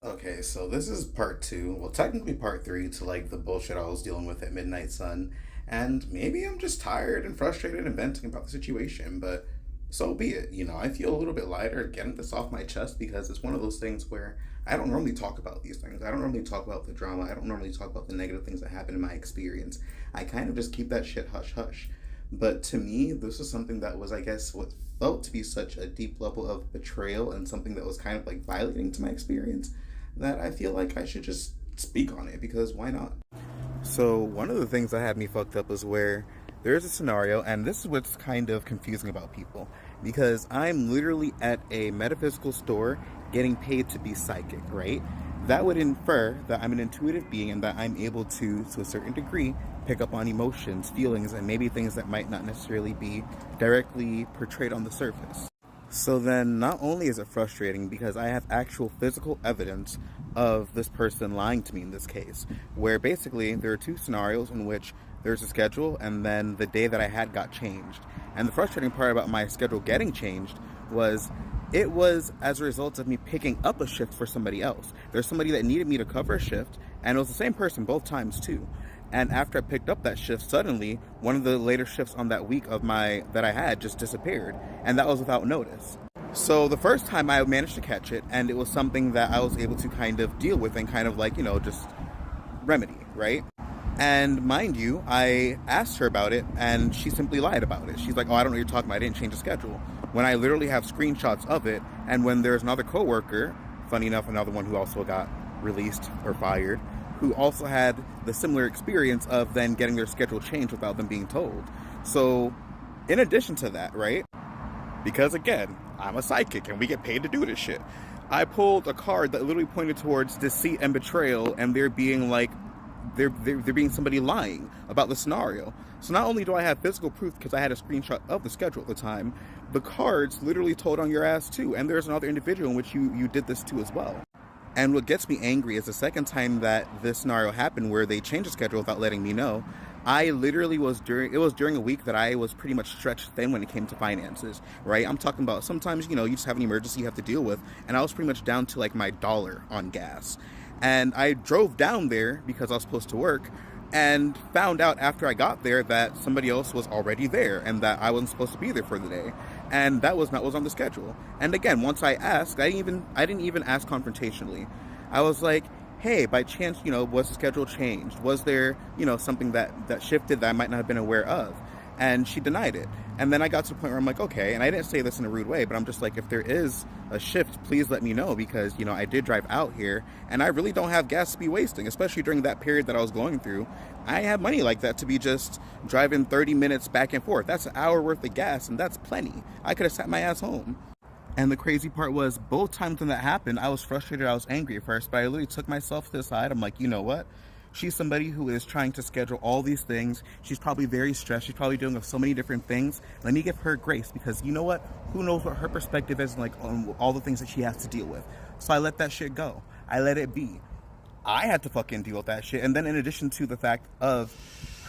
Okay, so this is part two. Well, technically part three to like the bullshit I was dealing with at Midnight Sun. And maybe I'm just tired and frustrated and venting about the situation, but so be it. I feel a little bit lighter getting this off my chest because it's one of those things where I don't normally talk about these things. I don't normally talk about the drama. I don't normally talk about the negative things that happen in my experience. I kind of just keep that shit hush hush. But to me, this was something that was, I guess, what felt to be such a deep level of betrayal and something that was kind of like violating to my experience that I feel like I should just speak on it because why not? So, one of the things that had me fucked up is where there's a scenario, and this is what's kind of confusing about people because I'm literally at a metaphysical store getting paid to be psychic, right? That would infer that I'm an intuitive being and that I'm able to a certain degree, pick up on emotions, feelings, and maybe things that might not necessarily be directly portrayed on the surface. So then, not only is it frustrating because I have actual physical evidence of this person lying to me in this case, where basically there are two scenarios in which there's a schedule and then the day that I had got changed. And the frustrating part about my schedule getting changed was it was as a result of me picking up a shift for somebody else. There's somebody that needed me to cover a shift, and it was the same person both times too. And after I picked up that shift, suddenly one of the later shifts on that week of my that I had just disappeared, and that was without notice. So the first time I managed to catch it, and it was something that I was able to kind of deal with and kind of like just remedy, right? And mind you, I asked her about it, and she simply lied about it. She's like, "Oh, I don't know what you're talking about. I didn't change the schedule." When I literally have screenshots of it, and when there's another coworker, funny enough, another one who also got released or fired, who also had the similar experience of then getting their schedule changed without them being told. So, in addition to that, right? Because again, I'm a psychic and we get paid to do this shit. I pulled a card that literally pointed towards deceit and betrayal, and there being like there being somebody lying about the scenario. So not only do I have physical proof because I had a screenshot of the schedule at the time, the cards literally told on your ass too, and there's another individual in which you did this to as well. And what gets me angry is the second time that this scenario happened where they changed the schedule without letting me know. I literally it was during a week that I was pretty much stretched thin when it came to finances, right? I'm talking about sometimes, you just have an emergency you have to deal with, and I was pretty much down to like my dollar on gas. And I drove down there because I was supposed to work and found out after I got there that somebody else was already there and that I wasn't supposed to be there for the day. And that was not what was on the schedule. And again, once I asked, I didn't even ask confrontationally. I was like, "Hey, by chance, was the schedule changed? Was there, something that shifted that I might not have been aware of?" And she denied it. And then I got to the point where I'm like, okay, and I didn't say this in a rude way, but I'm just like, if there is a shift, please let me know because, I did drive out here and I really don't have gas to be wasting, especially during that period that I was going through. I have money like that to be just driving 30 minutes back and forth. That's an hour worth of gas, and that's plenty. I could have sat my ass home. And the crazy part was, both times when that happened, I was frustrated, I was angry at first, but I literally took myself to the side. I'm like, you know what? She's somebody who is trying to schedule all these things. She's probably very stressed. She's probably doing so many different things. Let me give her grace because you know what? Who knows what her perspective is like on all the things that she has to deal with. So I let that shit go. I let it be. I had to fucking deal with that shit. And then in addition to the fact of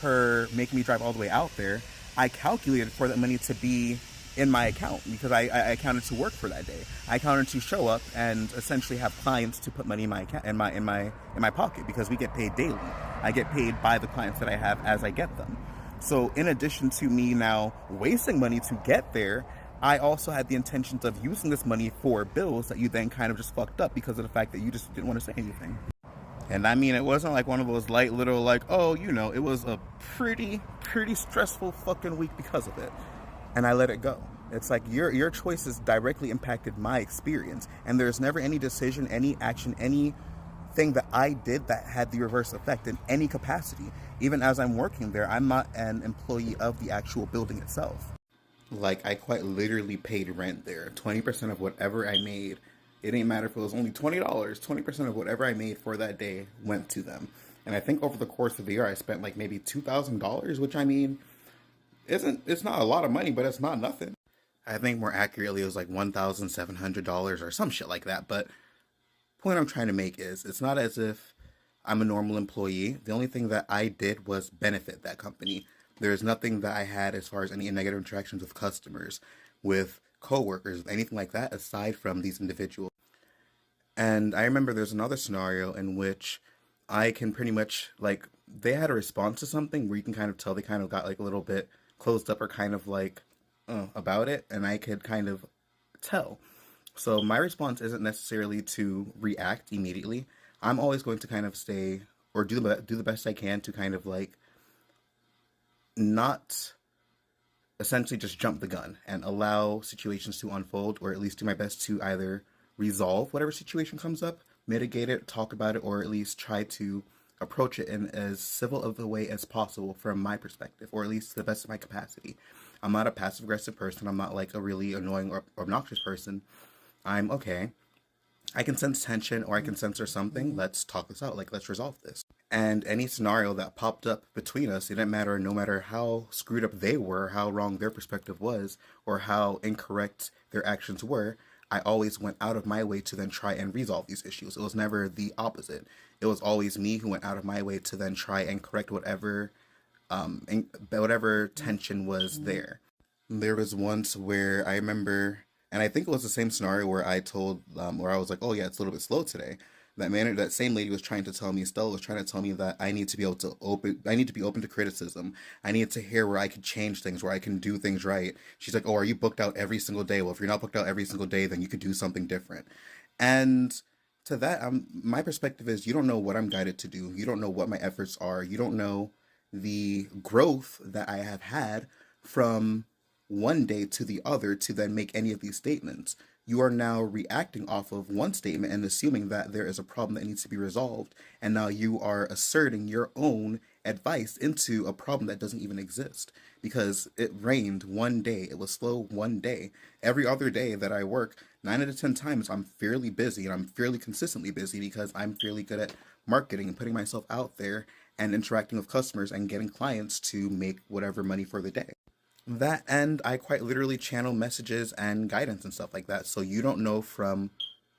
her making me drive all the way out there, I calculated for that money to be in my account because I accounted to work for that day. I accounted to show up and essentially have clients to put money in my account, in my pocket because we get paid daily. I get paid by the clients that I have as I get them. So in addition to me now wasting money to get there, I also had the intentions of using this money for bills that you then kind of just fucked up because of the fact that you just didn't want to say anything. And I mean, it wasn't like one of those light little like, oh, it was a pretty stressful fucking week because of it. And I let it go. It's like your choices directly impacted my experience. And there's never any decision, any action, anything that I did that had the reverse effect in any capacity. Even as I'm working there, I'm not an employee of the actual building itself. Like, I quite literally paid rent there. 20% of whatever I made, it didn't matter if it was only $20, 20% of whatever I made for that day went to them. And I think over the course of the year, I spent like maybe $2,000, which I mean, it's not a lot of money, but it's not nothing. I think more accurately, it was like $1,700 or some shit like that. But point I'm trying to make is it's not as if I'm a normal employee. The only thing that I did was benefit that company. There's nothing that I had as far as any negative interactions with customers, with coworkers, anything like that, aside from these individuals. And I remember there's another scenario in which I can pretty much like they had a response to something where you can kind of tell they kind of got like a little bit closed up or kind of like about it, and I could kind of tell. So my response isn't necessarily to react immediately. I'm always going to kind of stay or do the best I can to kind of like not essentially just jump the gun and allow situations to unfold, or at least do my best to either resolve whatever situation comes up, mitigate it, talk about it, or at least try to approach it in as civil of a way as possible from my perspective, or at least to the best of my capacity. I'm not a passive aggressive person. I'm not like a really annoying or obnoxious person. I'm okay. I can sense tension or I can sense there's something. Let's talk this out. Like, let's resolve this. And any scenario that popped up between us, it didn't matter, no matter how screwed up they were, how wrong their perspective was, or how incorrect their actions were. I always went out of my way to then try and resolve these issues. It was never the opposite. It was always me who went out of my way to then try and correct whatever tension was there. There was once where I remember, and I think it was the same scenario where where I was like, oh yeah, it's a little bit slow today. That same lady was trying to tell me, Stella was trying to tell me that I need to be open to criticism. I need to hear where I could change things, where I can do things right. She's like, oh, are you booked out every single day? Well, if you're not booked out every single day, then you could do something different. And to that, my perspective is you don't know what I'm guided to do. You don't know what my efforts are. You don't know the growth that I have had from one day to the other to then make any of these statements. You are now reacting off of one statement and assuming that there is a problem that needs to be resolved. And now you are asserting your own advice into a problem that doesn't even exist. Because it rained one day, it was slow one day. Every other day that I work, 9 out of 10 times, I'm fairly busy and I'm fairly consistently busy because I'm fairly good at marketing and putting myself out there and interacting with customers and getting clients to make whatever money for the day. That and I quite literally channel messages and guidance and stuff like that. So you don't know from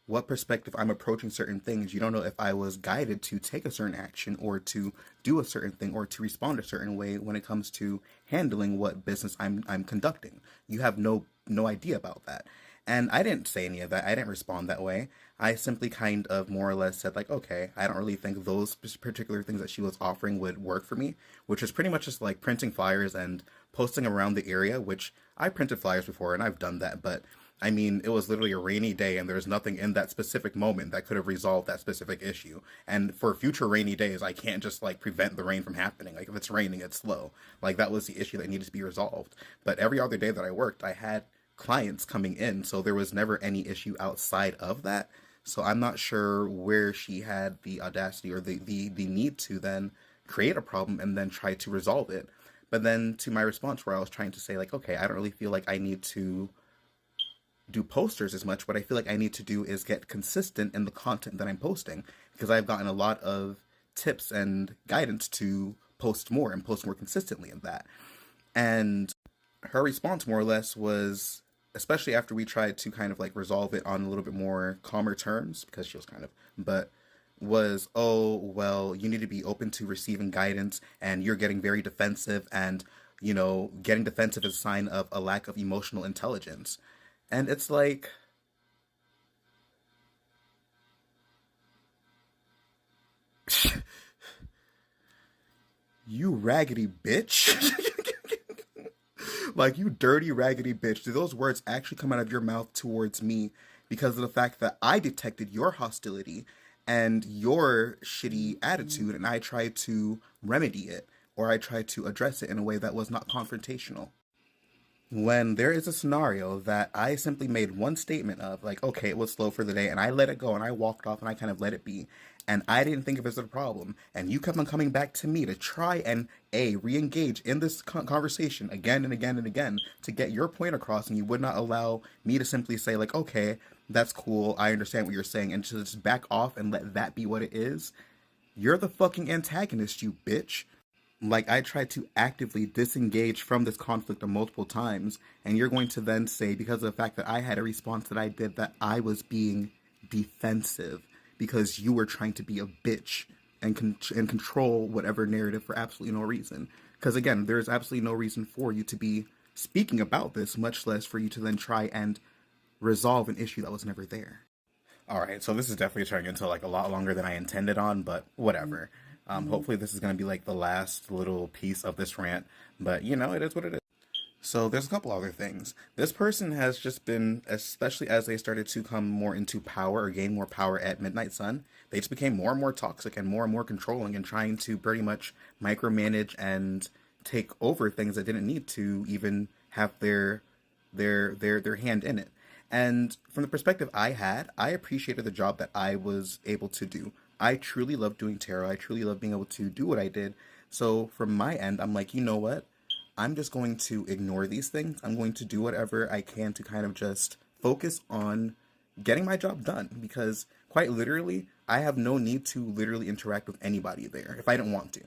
what perspective I'm approaching certain things. You don't know if I was guided to take a certain action or to do a certain thing or to respond a certain way when it comes to handling what business I'm conducting. You have no idea about that. And I didn't say any of that. I didn't respond that way. I simply kind of more or less said like, okay, I don't really think those particular things that she was offering would work for me, which is pretty much just like printing flyers and posting around the area, which I printed flyers before and I've done that, but I mean, it was literally a rainy day and there's nothing in that specific moment that could have resolved that specific issue. And for future rainy days, I can't just like prevent the rain from happening. Like if it's raining, it's slow. Like that was the issue that needed to be resolved. But every other day that I worked, I had clients coming in, so there was never any issue outside of that. So I'm not sure where she had the audacity or the need to then create a problem and then try to resolve it. But then to my response where I was trying to say like, okay, I don't really feel like I need to do posters as much. What I feel like I need to do is get consistent in the content that I'm posting because I've gotten a lot of tips and guidance to post more and post more consistently in that. And her response more or less was, especially after we tried to kind of like resolve it on a little bit more calmer terms because she was kind of, but was, oh, well, you need to be open to receiving guidance and you're getting very defensive and, getting defensive is a sign of a lack of emotional intelligence. And it's like, you raggedy bitch. Like, you dirty, raggedy bitch. Do those words actually come out of your mouth towards me because of the fact that I detected your hostility and your shitty attitude and I tried to remedy it or I tried to address it in a way that was not confrontational? When there is a scenario that I simply made one statement of, like, okay, it was slow for the day, and I let it go, and I walked off, and I kind of let it be, and I didn't think of it as a problem, and you kept on coming back to me to try and, re-engage in this conversation again and again and again to get your point across, and you would not allow me to simply say, like, okay, that's cool, I understand what you're saying, and to just back off and let that be what it is, you're the fucking antagonist, you bitch. Like, I tried to actively disengage from this conflict multiple times, and you're going to then say, because of the fact that I had a response that I did, that I was being defensive because you were trying to be a bitch and and control whatever narrative for absolutely no reason. Because again, there's absolutely no reason for you to be speaking about this, much less for you to then try and resolve an issue that was never there. All right, so this is definitely turning into like a lot longer than I intended on, but whatever. Hopefully, this is going to be like the last little piece of this rant, but you know, it is what it is. So there's a couple other things. This person has just been, especially as they started to come more into power or gain more power at Midnight Sun, they just became more and more toxic and more controlling and trying to pretty much micromanage and take over things that didn't need to even have their hand in it. And from the perspective I had, I appreciated the job that I was able to do. I truly love doing tarot. I truly love being able to do what I did. So from my end, I'm like, you know what? I'm just going to ignore these things. I'm going to do whatever I can to kind of just focus on getting my job done because quite literally, I have no need to literally interact with anybody there if I don't want to.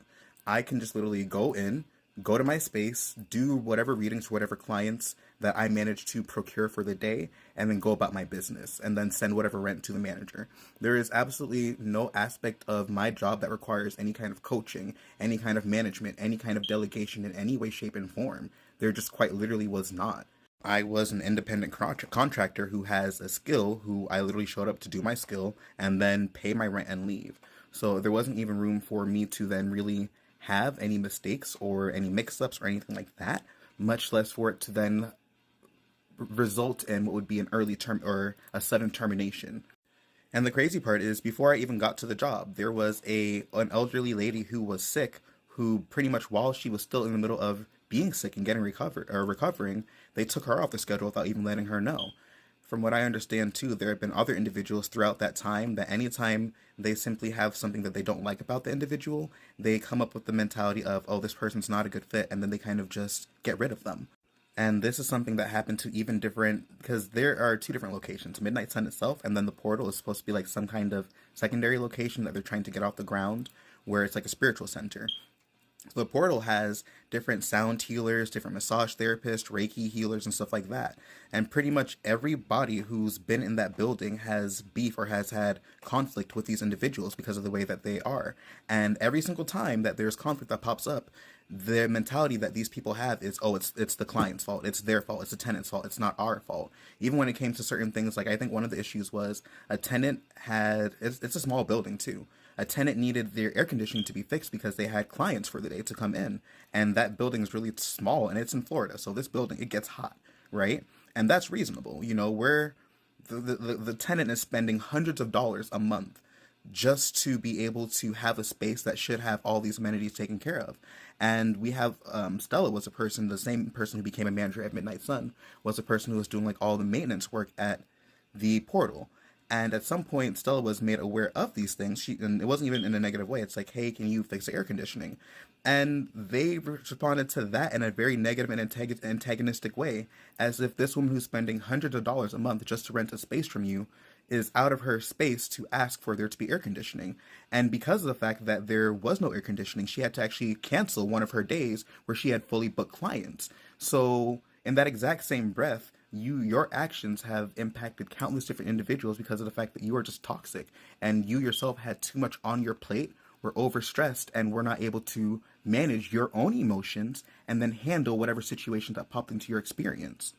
I can just literally go in, go to my space, do whatever readings for whatever clients that I manage to procure for the day, and then go about my business and then send whatever rent to the manager. There is absolutely no aspect of my job that requires any kind of coaching, any kind of management, any kind of delegation in any way, shape, and form. There just quite literally was not. I was an independent contractor who has a skill, who I literally showed up to do my skill and then pay my rent and leave. So there wasn't even room for me to then really have any mistakes or any mix-ups or anything like that, much less for it to then result in what would be an early term or a sudden termination. And the crazy part is, before I even got to the job, there was an elderly lady who was sick, who pretty much while she was still in the middle of being sick and getting recovered or recovering, they took her off the schedule without even letting her know. From what I understand too, there have been other individuals throughout that time that anytime they simply have something that they don't like about the individual, they come up with the mentality of, oh, this person's not a good fit, and then they kind of just get rid of them. And this is something that happened to even different, because there are two different locations, Midnight Sun itself, and then the portal is supposed to be like some kind of secondary location that they're trying to get off the ground, where it's like a spiritual center. So the portal has different sound healers, different massage therapists, Reiki healers, and stuff like that. And pretty much everybody who's been in that building has beef or has had conflict with these individuals because of the way that they are. And every single time that there's conflict that pops up, the mentality that these people have is, oh, it's the client's fault, it's their fault, it's the tenant's fault, it's not our fault. Even when it came to certain things, like I think one of the issues was a tenant had, it's a small building too, a tenant needed their air conditioning to be fixed because they had clients for the day to come in, and that building is really small and it's in Florida, so this building, it gets hot, right? And that's reasonable, you know, where the tenant is spending hundreds of dollars a month just to be able to have a space that should have all these amenities taken care of. And we have Stella was a person, the same person who became a manager at Midnight Sun, was a person who was doing like all the maintenance work at the portal. And at some point, Stella was made aware of these things. And it wasn't even in a negative way. It's like, hey, can you fix the air conditioning? And they responded to that in a very negative and antagonistic way, as if this woman who's spending hundreds of dollars a month just to rent a space from you is out of her space to ask for there to be air conditioning. And because of the fact that there was no air conditioning, she had to actually cancel one of her days where she had fully booked clients. So in that exact same breath, your actions have impacted countless different individuals because of the fact that you are just toxic and you yourself had too much on your plate, were overstressed, and were not able to manage your own emotions and then handle whatever situation that popped into your experience.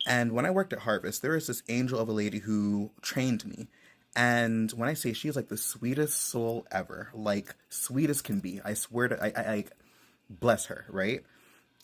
And when I worked at Harvest, there was this angel of a lady who trained me. And when I say she's like the sweetest soul ever, like sweet as can be, I swear to, I bless her, right?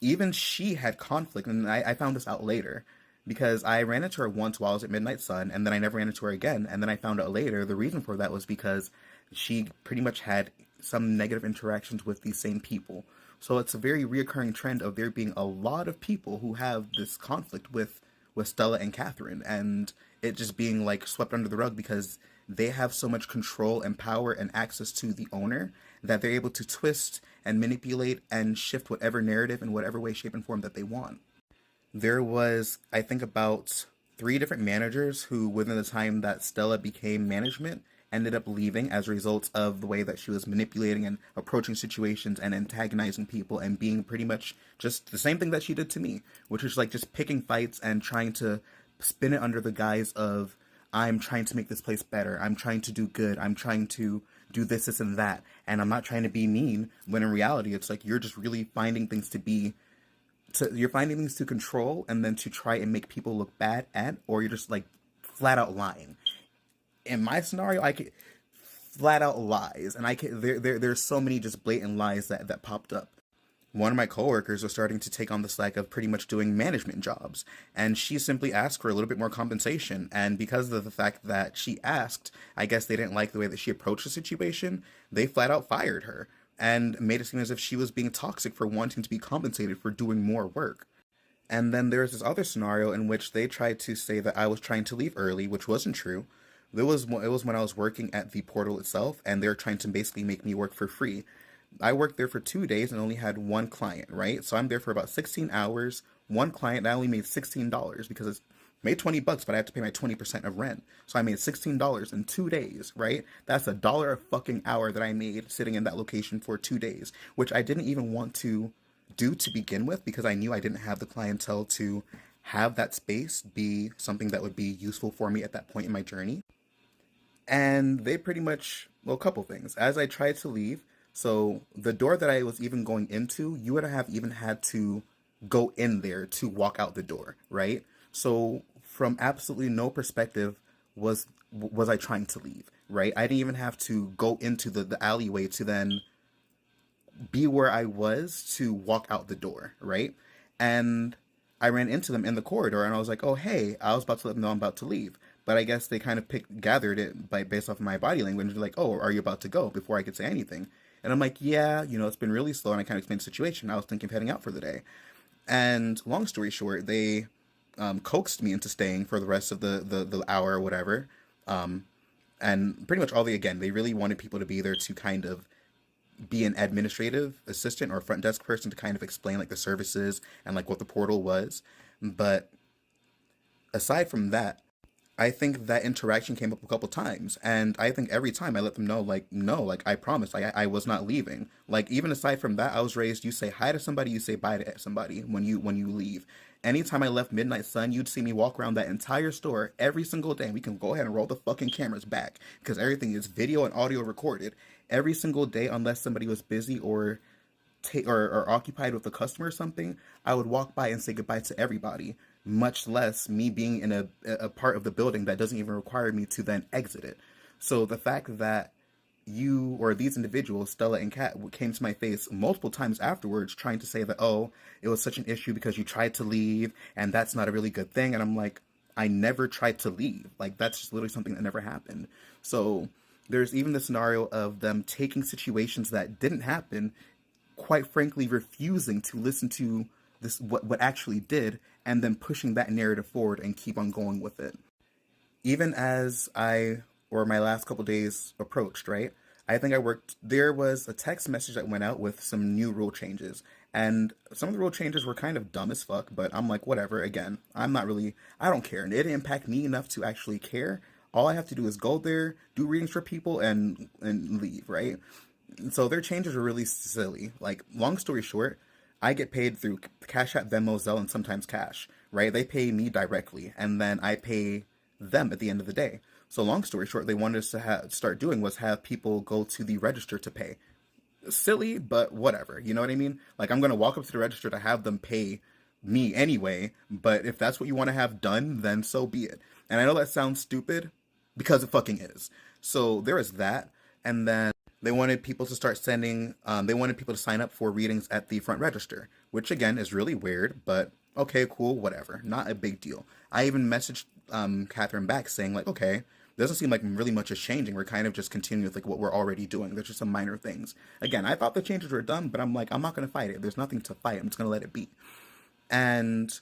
Even she had conflict, and I found this out later because I ran into her once while I was at Midnight Sun, and then I never ran into her again. And then I found out later the reason for that was because she pretty much had some negative interactions with these same people. So it's a very reoccurring trend of there being a lot of people who have this conflict with Stella and Catherine, and it just being like swept under the rug because they have so much control and power and access to the owner that they're able to twist and manipulate and shift whatever narrative in whatever way, shape, and form that they want. There was, I think, about three different managers who, within the time that Stella became management, ended up leaving as a result of the way that she was manipulating and approaching situations and antagonizing people and being pretty much just the same thing that she did to me, which was like just picking fights and trying to spin it under the guise of, I'm trying to make this place better, I'm trying to do good, I'm trying to do this, and that, and I'm not trying to be mean, when in reality it's like you're just really finding things you're finding things to control and then to try and make people look bad at, or you're just like flat out lying. in my scenario, I could flat out lies, and I could there's so many just blatant lies that popped up. One of my coworkers was starting to take on the slack of pretty much doing management jobs, and she simply asked for a little bit more compensation. And because of the fact that she asked, I guess they didn't like the way that she approached the situation. They flat out fired her and made it seem as if she was being toxic for wanting to be compensated for doing more work. And then there's this other scenario in which they tried to say that I was trying to leave early, which wasn't true. It was when I was working at the portal itself, and they're trying to basically make me work for free. I worked there for 2 days and only had one client, right? So I'm there for about 16 hours. One client, I only made $16 because it's made $20, but I have to pay my 20% of rent. So I made $16 in 2 days, right? That's $1 a fucking hour that I made sitting in that location for 2 days, which I didn't even want to do to begin with because I knew I didn't have the clientele to have that space be something that would be useful for me at that point in my journey. And they pretty much, well, a couple things. As I tried to leave, so the door that I was even going into, you would have even had to go in there to walk out the door, right? So from absolutely no perspective was I trying to leave, right? I didn't even have to go into the alleyway to then be where I was to walk out the door, right? And I ran into them in the corridor and I was like, "Oh, hey, I was about to let them know I'm about to leave." But I guess they kind of gathered it by based off of my body language. They're like, "Oh, are you about to go?" Before I could say anything. And I'm like, "Yeah, it's been really slow." And I kind of explained the situation. I was thinking of heading out for the day. And long story short, they coaxed me into staying for the rest of the hour or whatever. Um, and pretty much again, they really wanted people to be there to kind of be an administrative assistant or a front desk person to kind of explain like the services and like what the portal was. But aside from that, I think that interaction came up a couple times, and I think every time I let them know, like, no, like I promised, like I was not leaving. Like even aside from that, I was raised. You say hi to somebody, you say bye to somebody when you leave. Anytime I left Midnight Sun, you'd see me walk around that entire store every single day. And we can go ahead and roll the fucking cameras back because everything is video and audio recorded every single day, unless somebody was busy or or occupied with a customer or something, I would walk by and say goodbye to everybody, much less me being in a part of the building that doesn't even require me to then exit it. So the fact that you or these individuals, Stella and Kat, came to my face multiple times afterwards trying to say that, oh, it was such an issue because you tried to leave and that's not a really good thing. And I'm like, I never tried to leave. Like, that's just literally something that never happened. So there's even the scenario of them taking situations that didn't happen, quite frankly refusing to listen to this what actually did, and then pushing that narrative forward and keep on going with it. Even as I or my last couple days approached, right? I think I worked. There was a text message that went out with some new rule changes, and some of the rule changes were kind of dumb as fuck. But I'm like, whatever. Again, I'm not really. I don't care, and it didn't impact me enough to actually care. All I have to do is go there, do readings for people, and leave, right? So their changes were really silly. Like, long story short, I get paid through Cash App, Venmo, Zelle, and sometimes cash, right? They pay me directly, and then I pay them at the end of the day. So long story short, they wanted us to start doing was have people go to the register to pay. Silly, but whatever. You know what I mean? Like, I'm gonna walk up to the register to have them pay me anyway. But if that's what you want to have done, then so be it. And I know that sounds stupid because it fucking is. So there is that, and then they wanted people to start sending. They wanted people to sign up for readings at the front register, which again is really weird. But okay, cool, whatever. Not a big deal. I even messaged Catherine back saying like, okay, doesn't seem like really much is changing. We're kind of just continuing with like what we're already doing. There's just some minor things. Again, I thought the changes were done, but I'm like, I'm not gonna fight it. There's nothing to fight. I'm just gonna let it be. And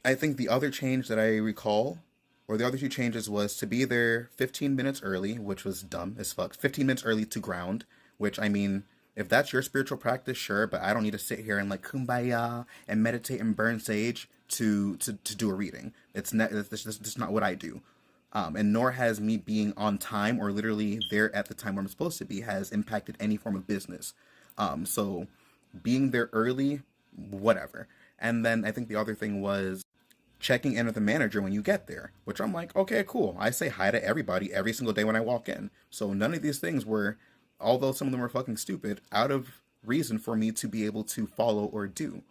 I think the other change that I recall, or the other two changes, was to be there 15 minutes early, which was dumb as fuck. 15 minutes early to ground, which I mean, if that's your spiritual practice, sure, but I don't need to sit here and like kumbaya and meditate and burn sage to do a reading. It's not what I do. And nor has me being on time or literally there at the time where I'm supposed to be has impacted any form of business. So being there early, whatever. And then I think the other thing was checking in with the manager when you get there, which I'm like, okay, cool. I say hi to everybody every single day when I walk in. So none of these things were, although some of them were fucking stupid, out of reason for me to be able to follow or do.